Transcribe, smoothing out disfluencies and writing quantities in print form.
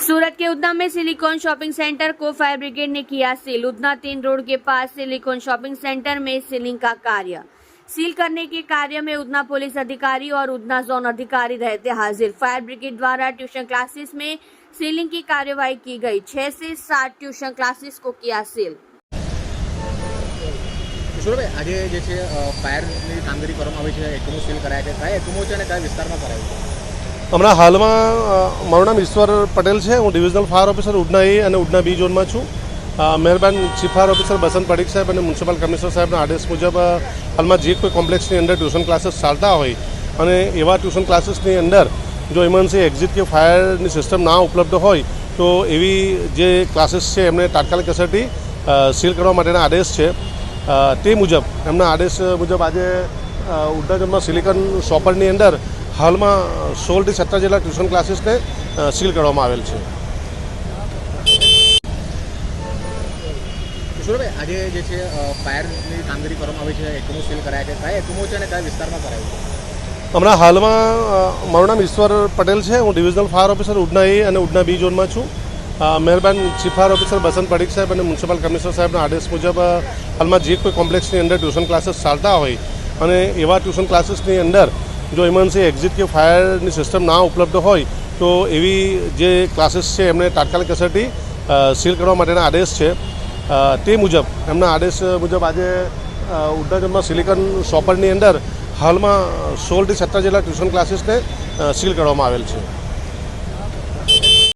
सूरत के उधना में silicon shopping centre को फायर ब्रिगेड ने किया सील। उधना 3 रोड के पास सिलिकॉन शॉपिंग सेंटर में सीलिंग का कार्य सील करने के कार्य में उधना पुलिस अधिकारी और उधना जोन अधिकारी रहते हाजिर। फायर ब्रिगेड द्वारा ट्यूशन क्लासेस में सीलिंग की कार्यवाही की गई। 6 से 7 ट्यूशन क्लासेस को किया सील। આજે જે છે ફાયરની કામગીરી કરવામાં આવી છે, એકમો સીલ કરાયા છે, કયા એકમો છે અને કયા વિસ્તારમાં કરાયું છે? હમણાં હાલમાં મારું નામ ઈશ્વર પટેલ છે। હું ડિવિઝનલ ફાયર ઓફિસર ઉધના એ અને ઉધના બી ઝોનમાં છું। મહેરબાન ચીફ ફાયર ઓફિસર બસંત પડીક સાહેબ અને મ્યુનિસિપલ કમિશનર સાહેબના આદેશ મુજબ હાલમાં જે કોઈ કોમ્પ્લેક્સની અંદર ટ્યુશન ક્લાસીસ ચાલતા હોય અને એવા ટ્યુશન ક્લાસીસની અંદર જો ઇમરજન્સી એક્ઝિટ કે ફાયરની સિસ્ટમ ના ઉપલબ્ધ હોય તો એવી જે ક્લાસીસ છે એમને તાત્કાલિક અસરથી સીલ કરવા માટેના આદેશ છે। તે મુજબ એમના આદેશ મુજબ આજે ઉધના ઝોનમાં સિલિકોન શોપરની અંદર હાલમાં 16 થી 17 જેટલા ટ્યુશન ક્લાસીસને સીલ કરવામાં આવેલ છે। કિશોરભાઈ, આજે જે છે ફાયરની કામગીરી કરવામાં આવી છે, એકમો સીલ કરાયા છે, કયા એકમો છે અને કયા વિસ્તારમાં કરાયું છે? હમણાં હાલમાં મારું નામ ઈશ્વર પટેલ છે। હું ડિવિઝનલ ફાયર ઓફિસર ઉધના એ અને ઉધના બી ઝોનમાં છું। મહેરબાન ચીફ ફાયર ઓફિસર બસંત પડીક સાહેબ અને મ્યુનિસિપલ કમિશનર સાહેબના આદેશ મુજબ હાલમાં જે કોઈ કોમ્પ્લેક્સની અંદર ટ્યુશન ક્લાસીસ ચાલતા હોય અને એવા ટ્યુશન ક્લાસીસની અંદર જો ઇમરજન્સી એક્ઝિટ કે ફાયરની સિસ્ટમ ના ઉપલબ્ધ હોય તો એવી જે ક્લાસીસ છે એમને તાત્કાલિક અસરથી સીલ કરવા માટેના આદેશ છે। તે મુજબ એમના આદેશ મુજબ આજે ઉધના ઝોનમાં સિલિકોન શોપરની અંદર હાલમાં 16 થી 17 જેટલા ટ્યુશન ક્લાસીસને સીલ કરવામાં આવેલ છે।